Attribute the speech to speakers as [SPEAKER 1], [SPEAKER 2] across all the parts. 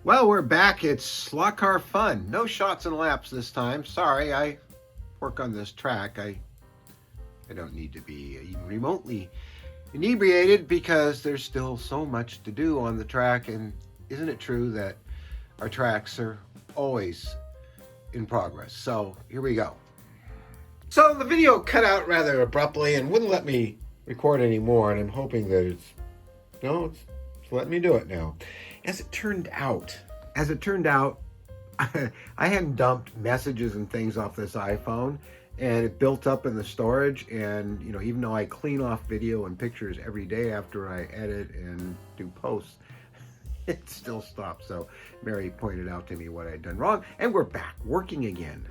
[SPEAKER 1] Well, we're back. It's slot car fun. No shots and laps this time. Sorry, I work on this track. I don't need to be even remotely inebriated because there's still so much to do on the track. And isn't it true that our tracks are always in progress? So here we go. So the video cut out rather abruptly and wouldn't let me record anymore. And I'm hoping that it's letting me do it now. As it turned out, I hadn't dumped messages and things off this iPhone, and it built up in the storage. And even though I clean off video and pictures every day after I edit and do posts, it still stopped. So Mary pointed out to me what I'd done wrong, and we're back working again.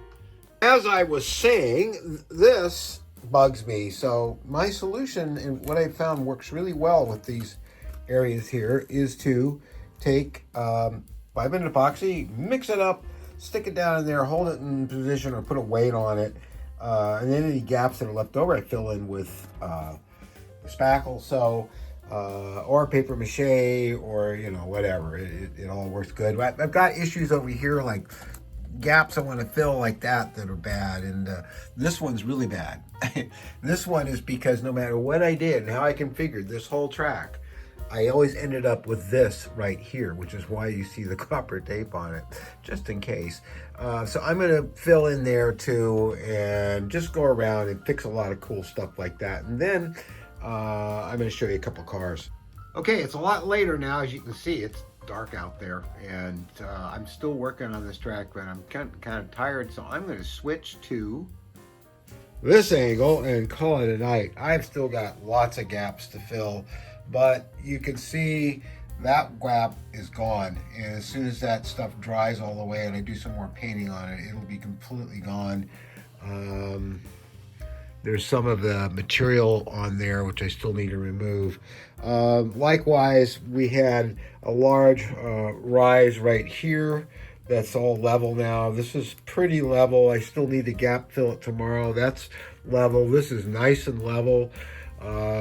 [SPEAKER 1] As I was saying, this bugs me. So my solution, and what I found works really well with these areas here, is to take 5-minute epoxy, mix it up, stick it down in there, hold it in position, or put a weight on it, and then any gaps that are left over I fill in with spackle, or paper mache, or whatever. It all works good. I've got issues over here, like gaps I want to fill like that are bad, and this one's really bad. This one is because no matter what I did and how I configured this whole track, I always ended up with this right here, which is why you see the copper tape on it, just in case. So I'm going to fill in there too and just go around and fix a lot of cool stuff like that. And then I'm going to show you a couple cars. Okay, it's a lot later now. As you can see, it's dark out there, and I'm still working on this track, but I'm kind of tired, so I'm going to switch to this angle and call it a night. I've still got lots of gaps to fill, but you can see that gap is gone, and as soon as that stuff dries all the way and I do some more painting on it, it'll be completely gone. There's some of the material on there which I still need to remove. Likewise, we had a large rise right here that's all level now. This is pretty level. I still need to gap fill it tomorrow. That's level. This is nice and level.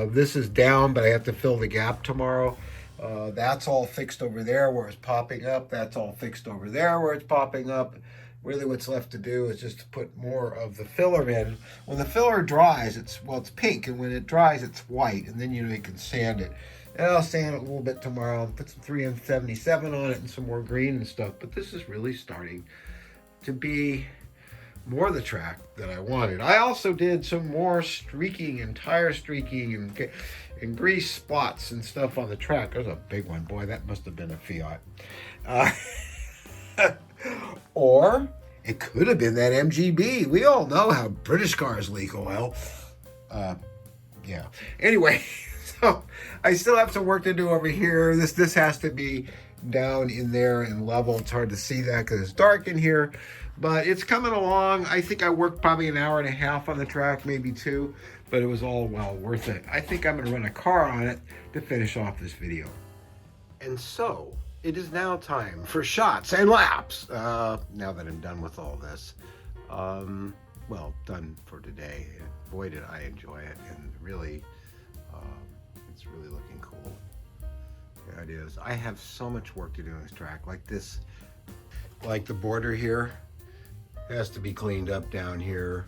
[SPEAKER 1] This is down, but I have to fill the gap tomorrow. That's all fixed over there where it's popping up. That's all fixed over there where it's popping up. Really what's left to do is just to put more of the filler in. When the filler dries, it's pink, and when it dries, it's white, and then you can sand it. And I'll sand it a little bit tomorrow and put some 3M77 on it and some more green and stuff. But this is really starting to be more the track that I wanted. I also did some more streaking and tire streaking and grease spots and stuff on the track. There's a big one. Boy, that must have been a Fiat. Or it could have been that MGB. We all know how British cars leak oil. Yeah. Anyway, so I still have some work to do over here. This has to be down in there and level. It's hard to see that because it's dark in here, but it's coming along. I think I worked probably an hour and a half on the track, maybe 2, but it was all well worth it. I think I'm going to run a car on it to finish off this video. And so it is now time for shots and laps. Now that I'm done with all this, well, done for today. Boy, did I enjoy it, and really, it's really looking cool. Yeah, it is. I have so much work to do on this track. Like the border here has to be cleaned up down here.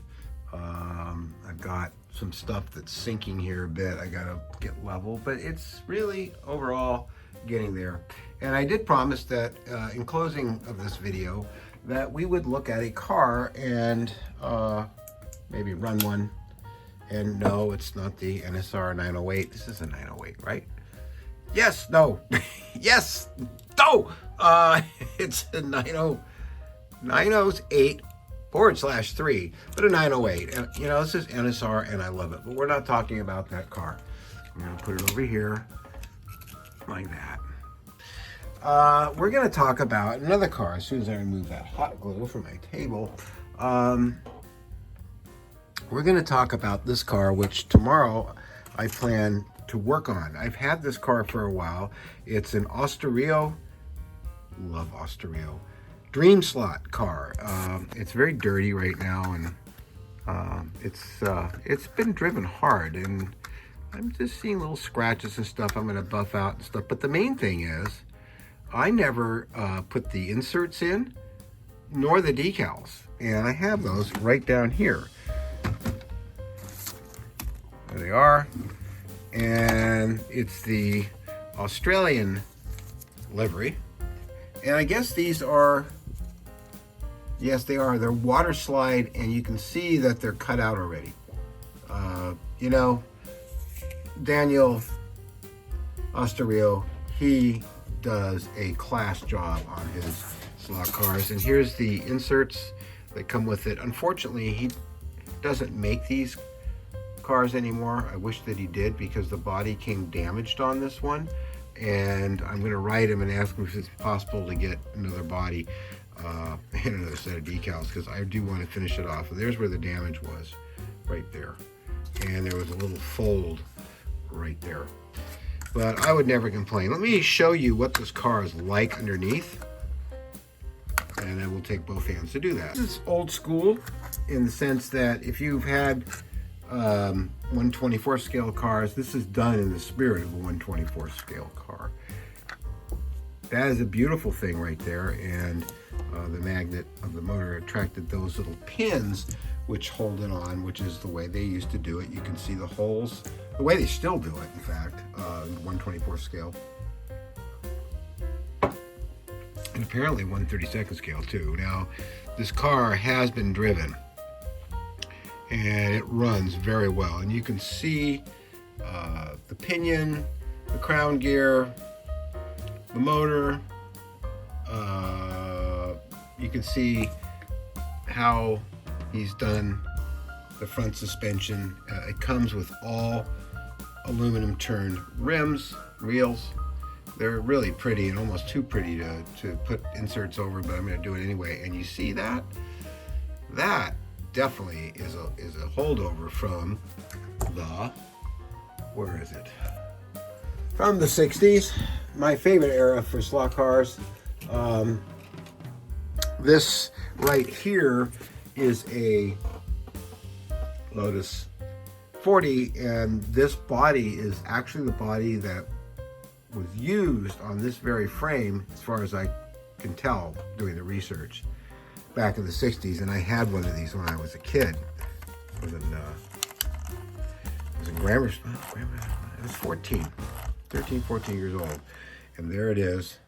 [SPEAKER 1] I've got some stuff that's sinking here a bit. I gotta get level, but it's really overall getting there. And I did promise that in closing of this video that we would look at a car and maybe run one. And no, it's not the NSR 908. This is a 908, right? Yes, no, yes, no. It's a 908/3, but a 908. And this is NSR, and I love it. But we're not talking about that car. I'm gonna put it over here like that. We're going to talk about another car as soon as I remove that hot glue from my table. We're going to talk about this car, which tomorrow I plan to work on. I've had this car for a while. It's an Ostorero, love Ostorero, Dream Slot car. It's very dirty right now, and it's been driven hard, and I'm just seeing little scratches and stuff I'm going to buff out and stuff. But the main thing is, I never put the inserts in, nor the decals. And I have those right down here. There they are. And it's the Australian livery. And I guess these are, yes, they are. They're water slide, and you can see that they're cut out already. You know, Daniel Ostorero, he does a class job on his slot cars. And here's the inserts that come with it. Unfortunately, he doesn't make these cars anymore. I wish that he did, because the body came damaged on this one. And I'm going to write him and ask him if it's possible to get another body and another set of decals, because I do want to finish it off. And there's where the damage was, right there. And there was a little fold right there. But I would never complain. Let me show you what this car is like underneath. And then we'll take both hands to do that. This is old school in the sense that if you've had 1/24 scale cars, this is done in the spirit of a 1/24 scale car. That is a beautiful thing right there, and the magnet of the motor attracted those little pins which hold it on, which is the way they used to do it. You can see the holes, the way they still do it, in fact, 1/24 scale. And apparently 1/32 scale too. Now, this car has been driven, and it runs very well. And you can see the pinion, the crown gear, the motor. You can see how he's done the front suspension. It comes with all aluminum turned rims, wheels. They're really pretty, and almost too pretty to put inserts over, but I'm going to do it anyway. And you see that? That definitely is a holdover from the, where is it? From the 60s, my favorite era for slot cars. This right here is a Lotus 40, and this body is actually the body that was used on this very frame, as far as I can tell doing the research, back in the 60s. And I had one of these when I was a kid. I was in grammar school. I was 13, 14 years old. And there it is.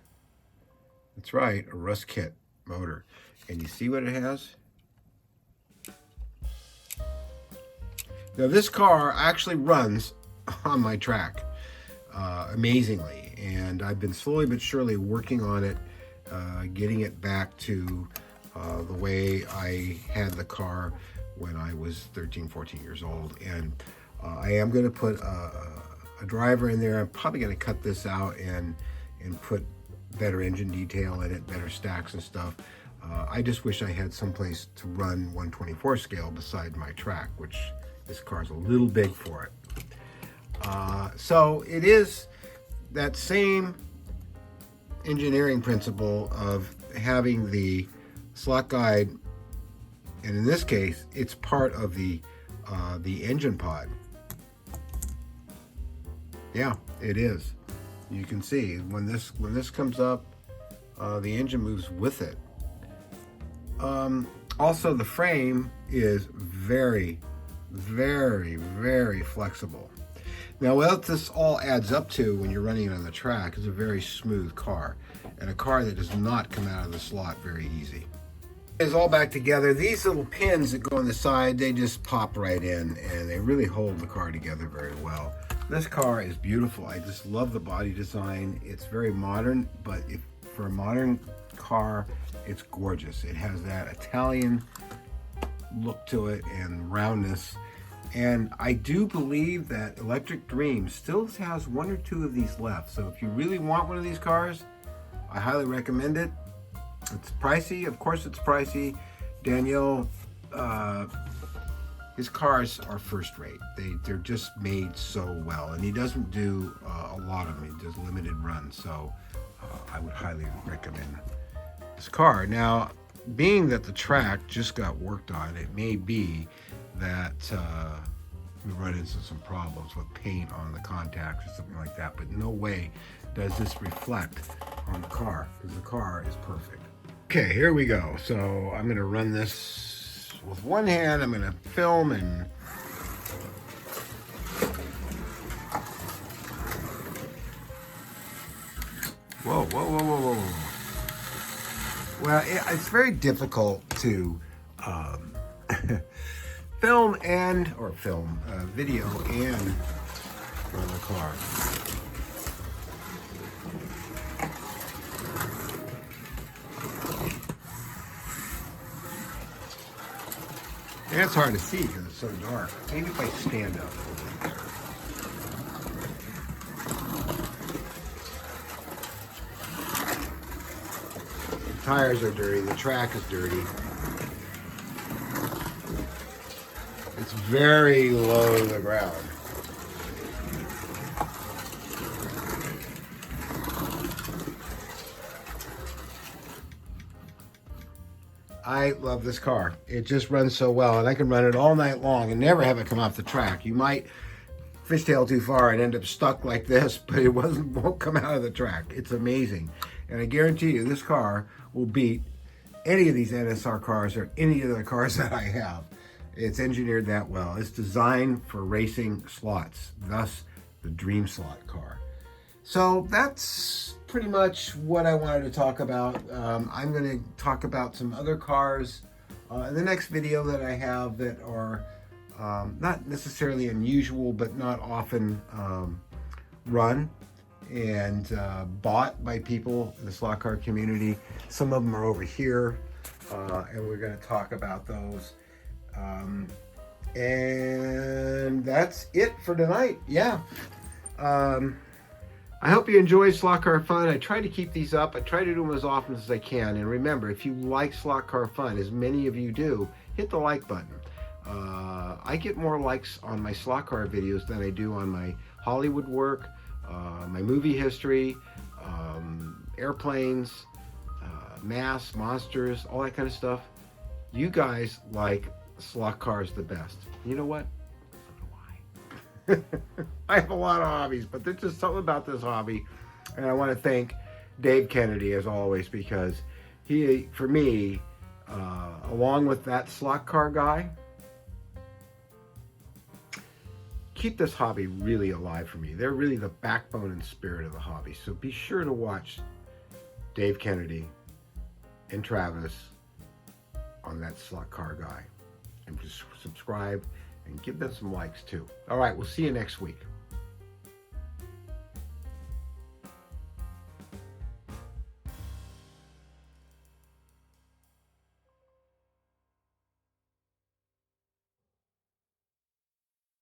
[SPEAKER 1] That's right, a rust kit motor. And you see what it has? Now this car actually runs on my track amazingly, and I've been slowly but surely working on it, getting it back to the way I had the car when I was 13, 14 years old. And I am going to put a driver in there. I'm probably going to cut this out and put better engine detail in it, better stacks and stuff. I just wish I had someplace to run 1/24 scale beside my track, which this car's a little big for it. So it is that same engineering principle of having the slot guide, and in this case, it's part of the engine pod. Yeah, it is. You can see when this comes up, the engine moves with it. Also, the frame is very, very, very flexible. Now, what this all adds up to when you're running it on the track is a very smooth car, and a car that does not come out of the slot very easy. It's all back together. These little pins that go on the side, they just pop right in, and they really hold the car together very well. This car is beautiful. I just love the body design. It's very modern, but for a modern car, it's gorgeous. It has that Italian look to it and roundness. And I do believe that Electric Dream still has one or two of these left. So if you really want one of these cars, I highly recommend it. It's pricey. Of course it's pricey. Daniel, his cars are first rate. They're just made so well. And he doesn't do a lot of them. He does limited runs. So I would highly recommend this car. Now, being that the track just got worked on, it may be that we run into some problems with paint on the contacts or something like that, but no way does this reflect on the car, because the car is perfect. Okay, here we go. So I'm going to run this with one hand. I'm going to film and whoa, whoa, whoa, whoa, whoa. Well, it's very difficult to film video and run the car. And it's hard to see because it's so dark. Maybe if I stand up. The tires are dirty. The track is dirty. It's very low to the ground. I love this car. It just runs so well, and I can run it all night long and never have it come off the track. You might fishtail too far and end up stuck like this, but it won't come out of the track. It's amazing. And I guarantee you this car will beat any of these NSR cars or any of the cars that I have. It's engineered that well. It's designed for racing slots, thus the Dream Slot car. So that's pretty much what I wanted to talk about. I'm going to talk about some other cars in the next video that I have that are not necessarily unusual, but not often run and bought by people in the slot car community. Some of them are over here, and we're going to talk about those. And that's it for tonight. Yeah. I hope you enjoy Slot Car Fun. I try to keep these up. I try to do them as often as I can. And remember, if you like Slot Car Fun, as many of you do, hit the like button. I get more likes on my slot car videos than I do on my Hollywood work, my movie history, airplanes, mass, monsters, all that kind of stuff. You guys like slot cars the best. You know what? I have a lot of hobbies, but there's just something about this hobby, and I want to thank Dave Kennedy as always, because he, for me, along with that slot car guy, keep this hobby really alive for me. They're really the backbone and spirit of the hobby. So be sure to watch Dave Kennedy and Travis on that slot car guy, and just subscribe and give them some likes too. All right, we'll see you next week.